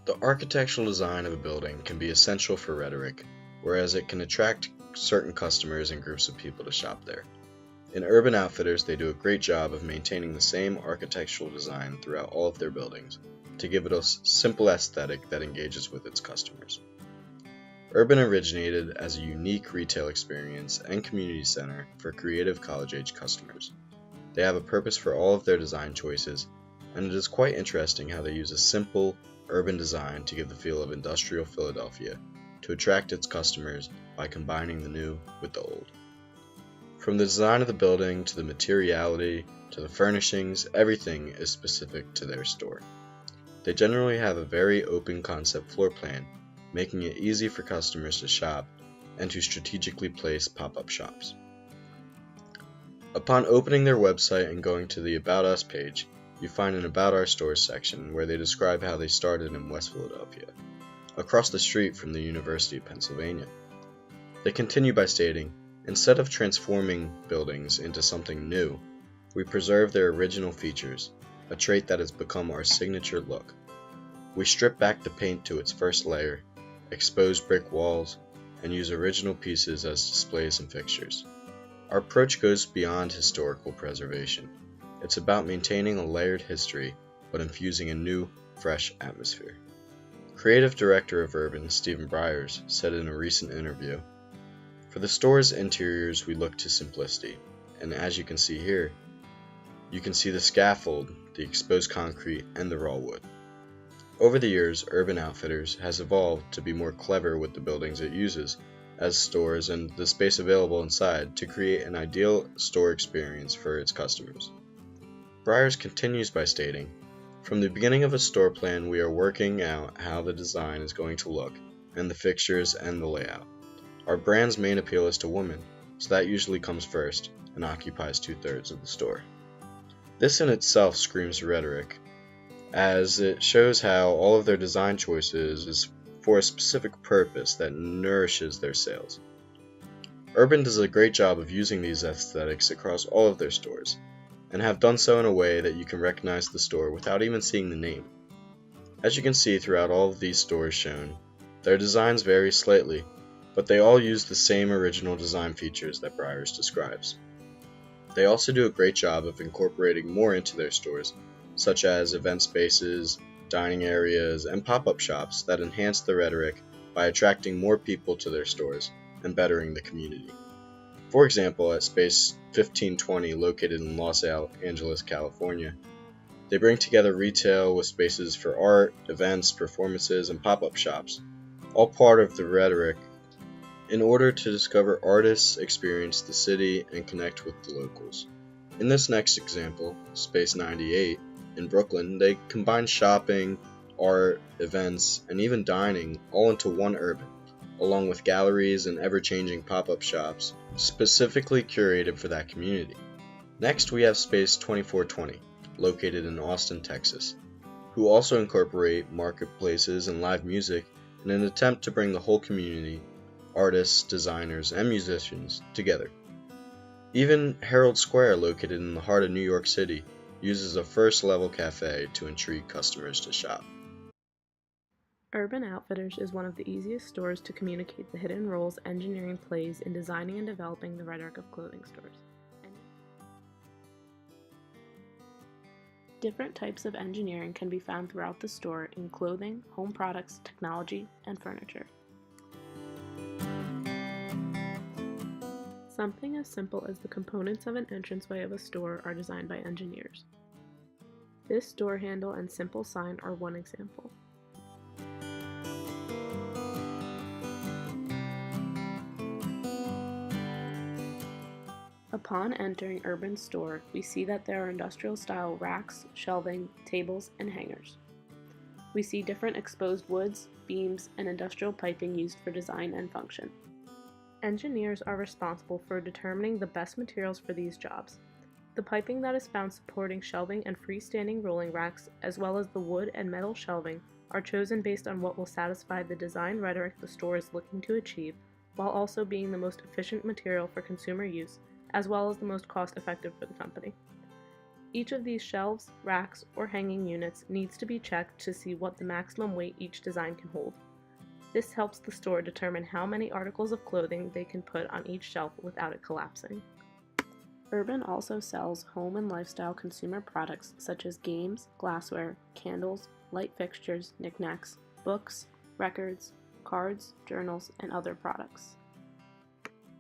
The architectural design of a building can be essential for rhetoric, whereas it can attract certain customers and groups of people to shop there. In Urban Outfitters, they do a great job of maintaining the same architectural design throughout all of their buildings to give it a simple aesthetic that engages with its customers. Urban originated as a unique retail experience and community center for creative college-age customers. They have a purpose for all of their design choices, and it is quite interesting how they use a simple, urban design to give the feel of industrial Philadelphia to attract its customers by combining the new with the old. From the design of the building to the materiality to the furnishings, everything is specific to their store. They generally have a very open concept floor plan, making it easy for customers to shop and to strategically place pop-up shops. Upon opening their website and going to the About Us page, you find an About Our Stores section where they describe how they started in West Philadelphia, across the street from the University of Pennsylvania. They continue by stating, "Instead of transforming buildings into something new, we preserve their original features, a trait that has become our signature look. We strip back the paint to its first layer, expose brick walls, and use original pieces as displays and fixtures. Our approach goes beyond historical preservation. It's about maintaining a layered history, but infusing a new, fresh atmosphere." Creative Director of Urban, Stephen Byers, said in a recent interview, "For the store's interiors, we look to simplicity, and as you can see here, you can see the scaffold, the exposed concrete, and the raw wood. Over the years, Urban Outfitters has evolved to be more clever with the buildings it uses as stores and the space available inside to create an ideal store experience for its customers." Byers continues by stating, "From the beginning of a store plan, we are working out how the design is going to look, and the fixtures and the layout. Our brand's main appeal is to women, so that usually comes first and occupies 2/3 of the store." This in itself screams rhetoric, as it shows how all of their design choices is for a specific purpose that nourishes their sales. Urban does a great job of using these aesthetics across all of their stores, and have done so in a way that you can recognize the store without even seeing the name. As you can see throughout all of these stores shown, their designs vary slightly, but they all use the same original design features that Byers describes. They also do a great job of incorporating more into their stores, such as event spaces, dining areas, and pop-up shops that enhance the rhetoric by attracting more people to their stores and bettering the community. For example, at Space 1520 located in Los Angeles, California, they bring together retail with spaces for art, events, performances, and pop-up shops, all part of the rhetoric in order to discover artists, experience the city, and connect with the locals. In this next example, Space 98, in Brooklyn, they combine shopping, art, events, and even dining all into one urban, along with galleries and ever-changing pop-up shops specifically curated for that community. Next, we have Space 2420, located in Austin, Texas, who also incorporate marketplaces and live music in an attempt to bring the whole community, artists, designers, and musicians together. Even Herald Square, located in the heart of New York City, uses a first-level cafe to intrigue customers to shop. Urban Outfitters is one of the easiest stores to communicate the hidden roles engineering plays in designing and developing the rhetoric of clothing stores. Different types of engineering can be found throughout the store in clothing, home products, technology, and furniture. Something as simple as the components of an entranceway of a store are designed by engineers. This door handle and simple sign are one example. Upon entering Urban's store, we see that there are industrial-style racks, shelving, tables, and hangers. We see different exposed woods, beams, and industrial piping used for design and function. Engineers are responsible for determining the best materials for these jobs. The piping that is found supporting shelving and freestanding rolling racks, as well as the wood and metal shelving, are chosen based on what will satisfy the design rhetoric the store is looking to achieve, while also being the most efficient material for consumer use, as well as the most cost-effective for the company. Each of these shelves, racks, or hanging units needs to be checked to see what the maximum weight each design can hold. This helps the store determine how many articles of clothing they can put on each shelf without it collapsing. Urban also sells home and lifestyle consumer products such as games, glassware, candles, light fixtures, knickknacks, books, records, cards, journals, and other products.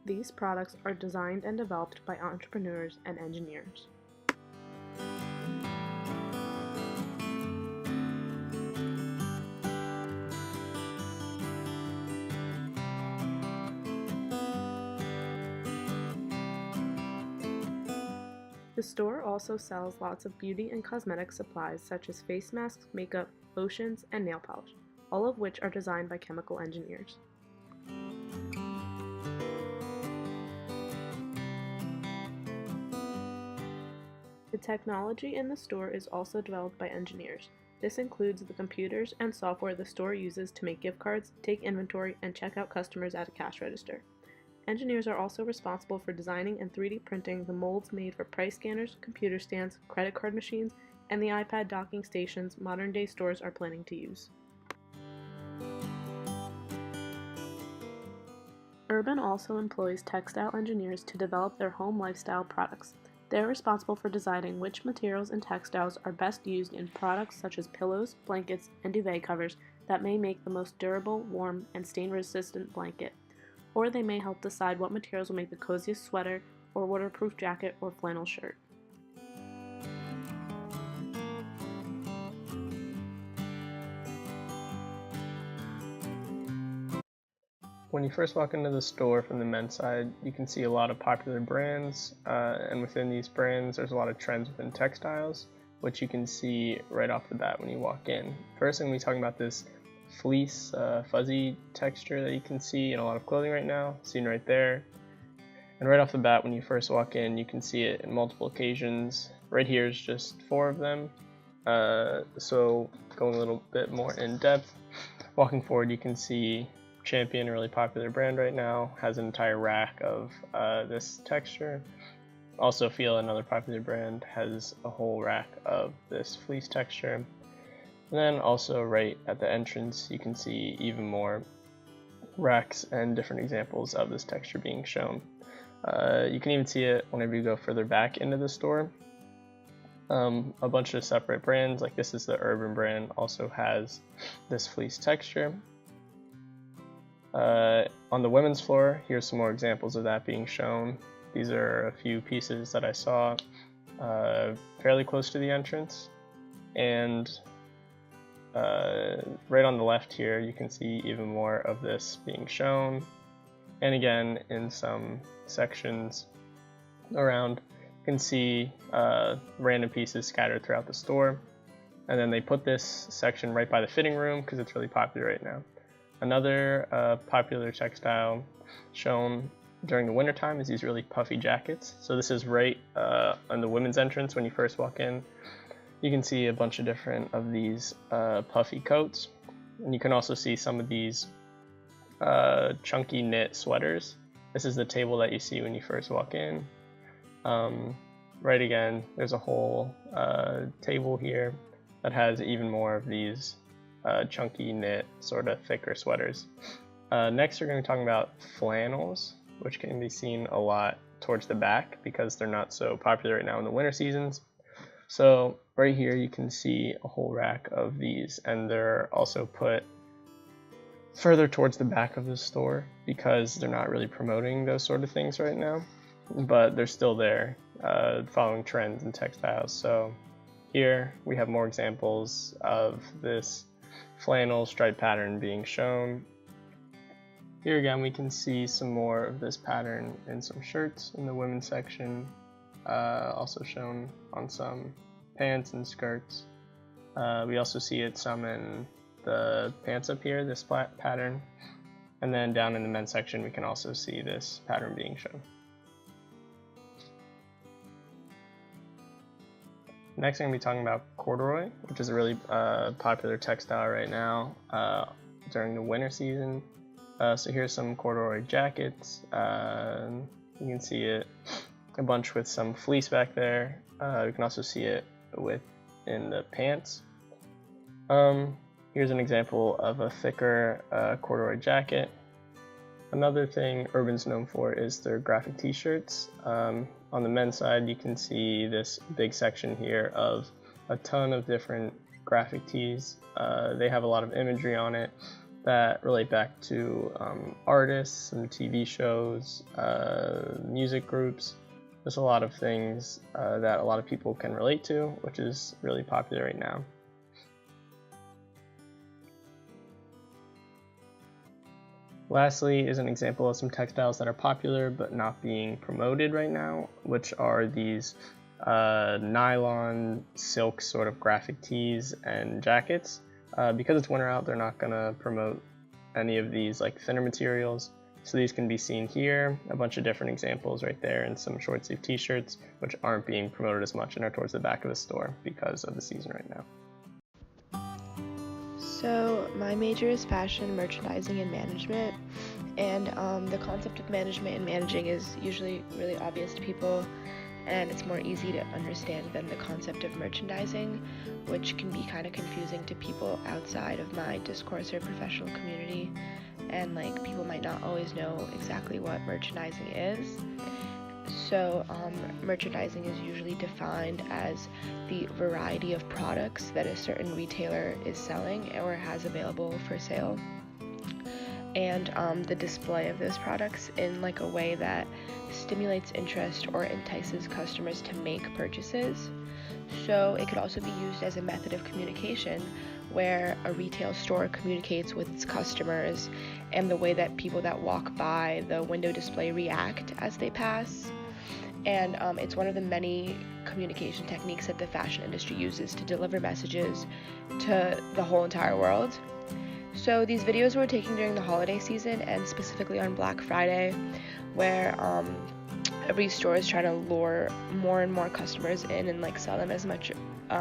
These products are designed and developed by entrepreneurs and engineers. The store also sells lots of beauty and cosmetic supplies such as face masks, makeup, lotions, and nail polish, all of which are designed by chemical engineers. The technology in the store is also developed by engineers. This includes the computers and software the store uses to make gift cards, take inventory, and check out customers at a cash register. Engineers are also responsible for designing and 3D printing the molds made for price scanners, computer stands, credit card machines, and the iPad docking stations modern-day stores are planning to use. Urban also employs textile engineers to develop their home lifestyle products. They are responsible for deciding which materials and textiles are best used in products such as pillows, blankets, and duvet covers that may make the most durable, warm, and stain-resistant blanket. Or they may help decide what materials will make the coziest sweater or waterproof jacket or flannel shirt. When you first walk into the store from the men's side, you can see a lot of popular brands, and within these brands there's a lot of trends within textiles, which you can see right off the bat when you walk in. First, I'm going to be talking about this fleece fuzzy texture that you can see in a lot of clothing right now, seen right there. And right off the bat when you first walk in, you can see it in multiple occasions. Right here is just 4 of them. So going a little bit more in depth, walking forward you can see Champion, a really popular brand right now, has an entire rack of this texture. Also Feel, another popular brand, has a whole rack of this fleece texture. And then also right at the entrance you can see even more racks and different examples of this texture being shown. You can even see it whenever you go further back into the store. A bunch of separate brands, like this is the Urban brand, also has this fleece texture. On the women's floor, here's some more examples of that being shown. These are a few pieces that I saw fairly close to the entrance. And right on the left here, you can see even more of this being shown. And again, in some sections around, you can see random pieces scattered throughout the store. And then they put this section right by the fitting room because it's really popular right now. Another popular textile shown during the wintertime is these really puffy jackets. So this is right on the women's entrance when you first walk in. You can see a bunch of different of these puffy coats, and you can also see some of these chunky knit sweaters. This is the table that you see when you first walk in. Right again, there's a whole table here that has even more of these chunky knit, sort of thicker sweaters. Next we're going to be talking about flannels, which can be seen a lot towards the back because they're not so popular right now in the winter seasons. So right here you can see a whole rack of these, and they're also put further towards the back of the store because they're not really promoting those sort of things right now, but they're still there, following trends in textiles. So here we have more examples of this flannel stripe pattern being shown. Here again we can see some more of this pattern in some shirts in the women's section, also shown on some pants and skirts. We also see it some in the pants up here, this pattern, and then down in the men's section we can also see this pattern being shown. Next I'm going to be talking about corduroy, which is a really popular textile right now during the winter season. So here's some corduroy jackets. You can see it a bunch with some fleece back there, We can also see it in the pants. Here's an example of a thicker corduroy jacket. Another thing Urban's known for is their graphic t-shirts. On the men's side, you can see this big section here of a ton of different graphic tees. They have a lot of imagery on it that relate back to artists and TV shows, music groups. There's a lot of things that a lot of people can relate to, which is really popular right now. Lastly is an example of some textiles that are popular but not being promoted right now, which are these nylon silk sort of graphic tees and jackets. Because it's winter out, they're not going to promote any of these like thinner materials. So these can be seen here, a bunch of different examples right there, and some short sleeve t-shirts, which aren't being promoted as much and are towards the back of the store because of the season right now. So my major is fashion, merchandising, and management, and the concept of management and managing is usually really obvious to people, and it's more easy to understand than the concept of merchandising, which can be kind of confusing to people outside of my discourse or professional community, and like people might not always know exactly what merchandising is. So merchandising is usually defined as the variety of products that a certain retailer is selling or has available for sale, and the display of those products in like a way that stimulates interest or entices customers to make purchases. So it could also be used as a method of communication where a retail store communicates with its customers and the way that people that walk by the window display react as they pass. And it's one of the many communication techniques that the fashion industry uses to deliver messages to the whole entire world. So these videos were taken during the holiday season and specifically on Black Friday, where every store is trying to lure more and more customers in and like sell them as much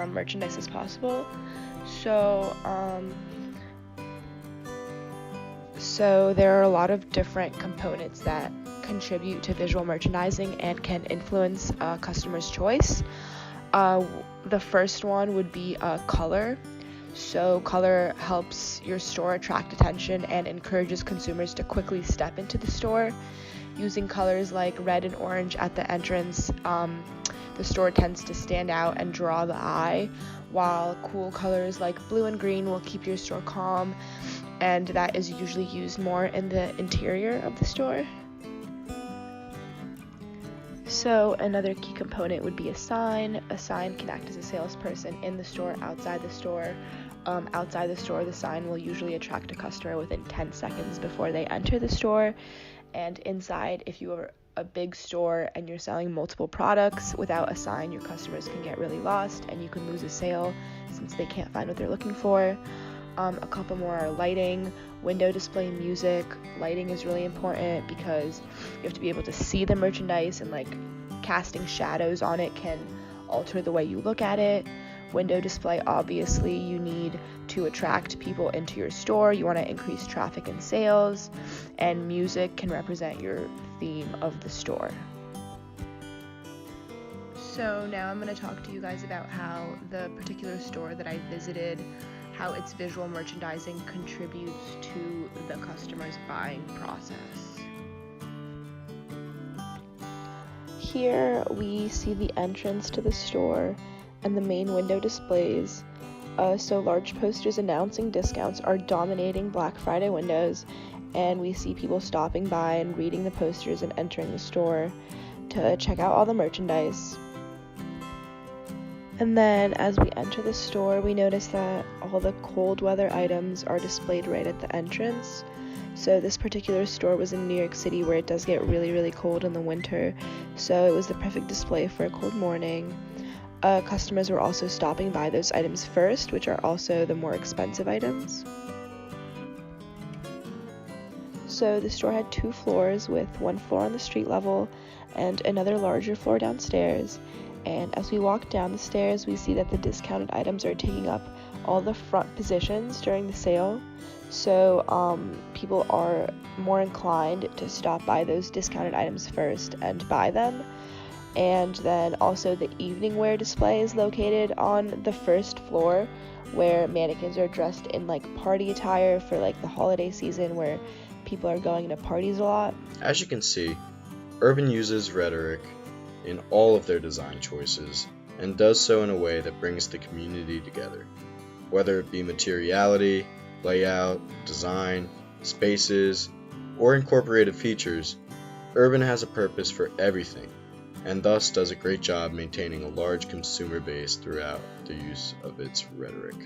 merchandise as possible. So there are a lot of different components that contribute to visual merchandising and can influence a customer's choice. The first one would be color. So color helps your store attract attention and encourages consumers to quickly step into the store. Using colors like red and orange at the entrance, the store tends to stand out and draw the eye, while cool colors like blue and green will keep your store calm, and that is usually used more in the interior of the store. So another key component would be a sign. A sign can act as a salesperson in the store, outside the store. Outside the store, the sign will usually attract a customer within 10 seconds before they enter the store. And inside, if you are a big store and you're selling multiple products, without a sign, your customers can get really lost and you can lose a sale since they can't find what they're looking for. A couple more are lighting, window display, music. Lighting is really important because you have to be able to see the merchandise, and like casting shadows on it can alter the way you look at it. Window display, obviously you need to attract people into your store. You want to increase traffic and sales, and music can represent your theme of the store. So now I'm going to talk to you guys about how the particular store that I visited, how its visual merchandising contributes to the customer's buying process. Here we see the entrance to the store and the main window displays. So large posters announcing discounts are dominating Black Friday windows, and we see people stopping by and reading the posters and entering the store to check out all the merchandise. And then as we enter the store, we notice that all the cold weather items are displayed right at the entrance. So this particular store was in New York City, where it does get really, really cold in the winter. So it was the perfect display for a cold morning. Customers were also stopping by those items first, which are also the more expensive items. So the store had 2 floors, with one floor on the street level and another larger floor downstairs. And as we walk down the stairs, we see that the discounted items are taking up all the front positions during the sale. So people are more inclined to stop by those discounted items first and buy them. And then also the evening wear display is located on the first floor, where mannequins are dressed in like party attire for like the holiday season where people are going to parties a lot. As you can see, Urban uses rhetoric in all of their design choices and does so in a way that brings the community together. Whether it be materiality, layout, design, spaces, or incorporated features, Urban has a purpose for everything, and thus does a great job maintaining a large consumer base throughout the use of its rhetoric.